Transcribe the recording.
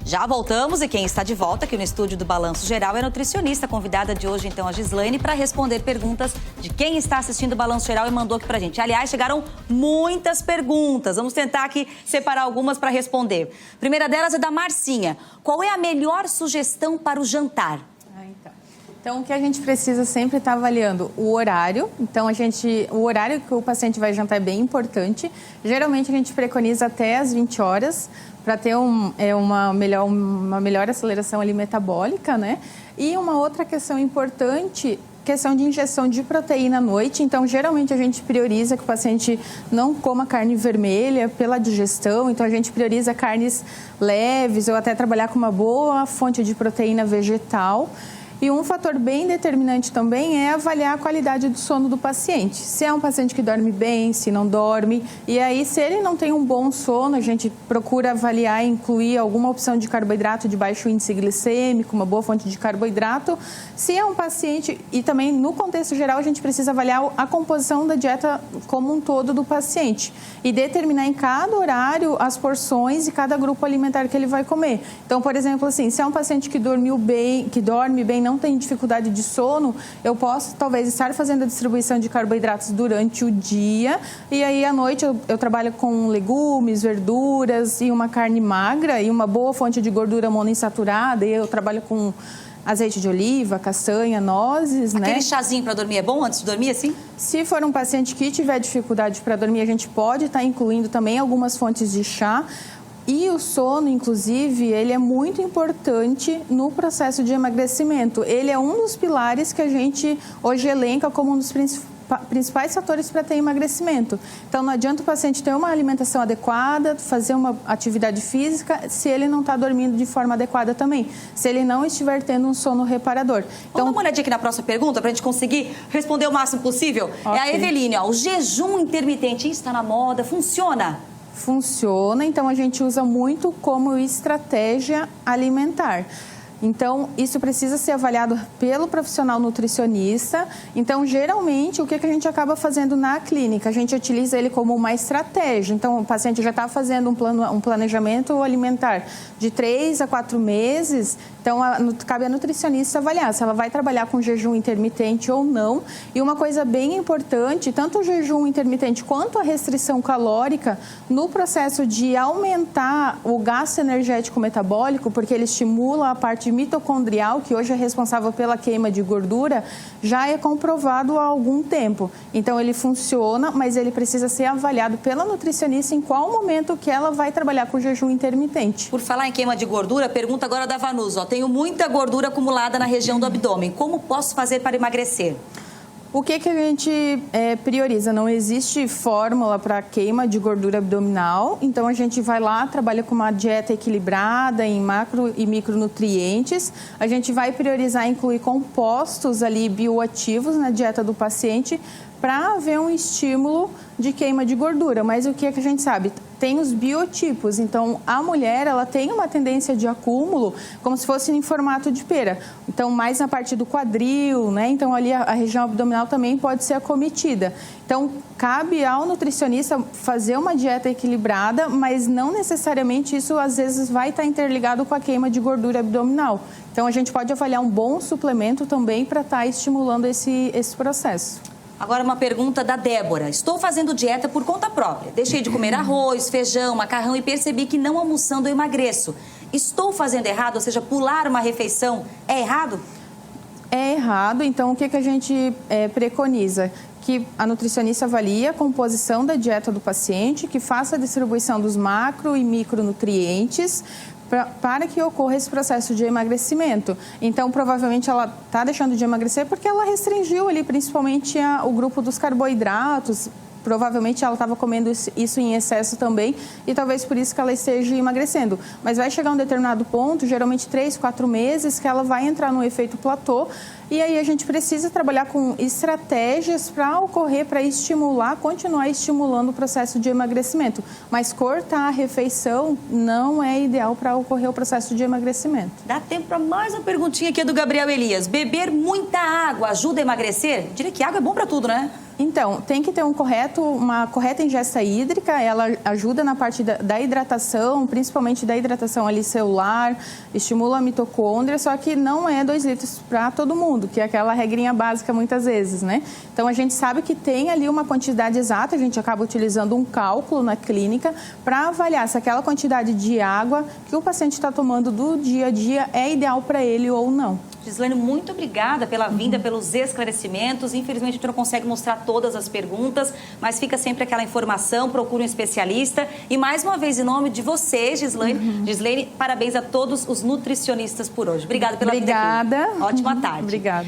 Já voltamos e quem está de volta aqui no estúdio do Balanço Geral é a nutricionista, convidada de hoje, então, a Gislaine, para responder perguntas de quem está assistindo o Balanço Geral e mandou aqui pra gente. Aliás, chegaram muitas perguntas. Vamos tentar aqui separar algumas para responder. A primeira delas é da Marcinha. Qual é a melhor sugestão para o jantar? Então, o que a gente precisa sempre estar avaliando? O horário. Então, o horário que o paciente vai jantar é bem importante. Geralmente, a gente preconiza até as 20 horas para ter uma melhor aceleração ali metabólica, né? E uma outra questão importante, questão de ingestão de proteína à noite. Então, geralmente, a gente prioriza que o paciente não coma carne vermelha pela digestão. Então, a gente prioriza carnes leves ou até trabalhar com uma boa fonte de proteína vegetal. E um fator bem determinante também é avaliar a qualidade do sono do paciente. Se é um paciente que dorme bem, se não dorme. E aí, se ele não tem um bom sono, a gente procura avaliar e incluir alguma opção de carboidrato de baixo índice glicêmico, uma boa fonte de carboidrato. Se é um paciente, e também no contexto geral, a gente precisa avaliar a composição da dieta como um todo do paciente. E determinar em cada horário as porções e cada grupo alimentar que ele vai comer. Então, por exemplo, assim, se é um paciente que dorme bem, não tem dificuldade de sono, eu posso talvez estar fazendo a distribuição de carboidratos durante o dia e aí à noite eu trabalho com legumes, verduras e uma carne magra e uma boa fonte de gordura monoinsaturada e eu trabalho com azeite de oliva, castanha, nozes, né? Aquele chazinho para dormir é bom antes de dormir, assim? Se for um paciente que tiver dificuldade para dormir, a gente pode estar incluindo também algumas fontes de chá. E o sono, inclusive, ele é muito importante no processo de emagrecimento. Ele é um dos pilares que a gente hoje elenca como um dos principais fatores para ter emagrecimento. Então, não adianta o paciente ter uma alimentação adequada, fazer uma atividade física, se ele não está dormindo de forma adequada também. Se ele não estiver tendo um sono reparador. Então, vamos dar uma olhadinha aqui na próxima pergunta para a gente conseguir responder o máximo possível. Okay. É a Eveline, ó. O jejum intermitente está na moda, funciona? Funciona, então a gente usa muito como estratégia alimentar. Então, isso precisa ser avaliado pelo profissional nutricionista. Então, geralmente, o que a gente acaba fazendo na clínica? A gente utiliza ele como uma estratégia. Então, o paciente já está fazendo um planejamento alimentar de 3 a 4 meses. Então, cabe à nutricionista avaliar se ela vai trabalhar com jejum intermitente ou não. E uma coisa bem importante, tanto o jejum intermitente quanto a restrição calórica, no processo de aumentar o gasto energético metabólico, porque ele estimula a parte mitocondrial, que hoje é responsável pela queima de gordura, já é comprovado há algum tempo. Então, ele funciona, mas ele precisa ser avaliado pela nutricionista em qual momento que ela vai trabalhar com jejum intermitente. Por falar em queima de gordura, pergunta agora da Vanusa. Tenho muita gordura acumulada na região do abdômen. Como posso fazer para emagrecer? O que a gente prioriza? Não existe fórmula para queima de gordura abdominal, então a gente vai lá, trabalha com uma dieta equilibrada em macro e micronutrientes. A gente vai priorizar incluir compostos ali bioativos na dieta do paciente para haver um estímulo de queima de gordura. Mas o que a gente sabe? Tem os biotipos, então a mulher ela tem uma tendência de acúmulo como se fosse em formato de pera, então mais na parte do quadril, né? Então ali a região abdominal também pode ser acometida. Então cabe ao nutricionista fazer uma dieta equilibrada, mas não necessariamente isso às vezes vai estar interligado com a queima de gordura abdominal. Então a gente pode avaliar um bom suplemento também para estar estimulando esse processo. Agora uma pergunta da Débora. Estou fazendo dieta por conta própria. Deixei de comer arroz, feijão, macarrão e percebi que não almoçando eu emagreço. Estou fazendo errado? Ou seja, pular uma refeição é errado? É errado. Então, o que a gente preconiza? Que a nutricionista avalie a composição da dieta do paciente, que faça a distribuição dos macro e micronutrientes, para que ocorra esse processo de emagrecimento. Então, provavelmente, ela está deixando de emagrecer porque ela restringiu ali, principalmente, o grupo dos carboidratos. Provavelmente ela estava comendo isso em excesso também e talvez por isso que ela esteja emagrecendo. Mas vai chegar um determinado ponto, geralmente 3, 4 meses, que ela vai entrar no efeito platô e aí a gente precisa trabalhar com estratégias para estimular, continuar estimulando o processo de emagrecimento. Mas cortar a refeição não é ideal para ocorrer o processo de emagrecimento. Dá tempo para mais uma perguntinha aqui do Gabriel Elias. Beber muita água ajuda a emagrecer? Diria que água é bom para tudo, né? Então, tem que ter uma correta ingesta hídrica, ela ajuda na parte da hidratação, principalmente da hidratação ali celular, estimula a mitocôndria, só que não é 2 litros para todo mundo, que é aquela regrinha básica muitas vezes, né? Então, a gente sabe que tem ali uma quantidade exata, a gente acaba utilizando um cálculo na clínica para avaliar se aquela quantidade de água que o paciente está tomando do dia a dia é ideal para ele ou não. Gislaine, muito obrigada pela vinda, pelos esclarecimentos. Infelizmente, a gente não consegue mostrar todas as perguntas, mas fica sempre aquela informação, procure um especialista. E mais uma vez, em nome de você, Gislaine, Gislaine, parabéns a todos os nutricionistas por hoje. Obrigada pela vinda aqui. Obrigada. Ótima tarde. Obrigada.